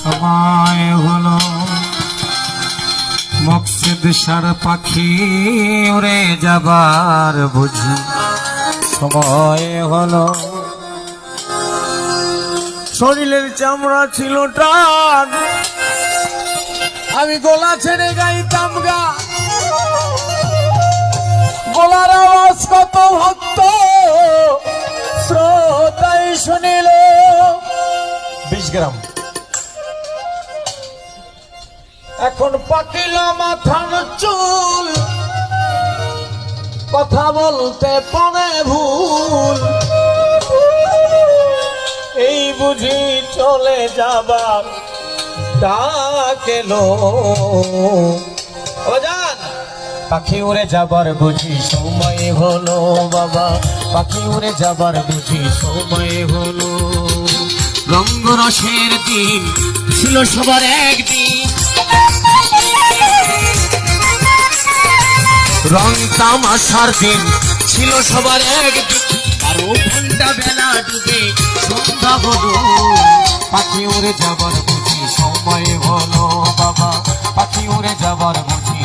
সময় হলো মকসদ সার পাখি উড়ে যাবার বুঝি সময় হলো। শরীরের চামড়া ছিল টান, আমি গলা ছেড়ে গাইতাম গা, গলার আওয়াজ কত ভক্ত শ্রোতাই শুনিল। 20 গ্রাম। এখন পাকিল মাথার চুল, কথা বলতে পড়ে ভুল, এই বুঝি চলে যাবার ডাক এলো। পাখি উড়ে যাবার বুঝি সময় হলো বাবা, পাখি উড়ে যাবার বুঝি সময় হলো। রঙ্গরসের দিন ছিল সবার একদিন, রং তামাশার দিন ছিল সবার একদিন, আর ও ঘন্টা বেলা ডুবে সন্ধ্যা হলো। পাখি উড়ে যাবার বুঝি সময় হলো বাবা, পাখি উড়ে যাবার বুঝি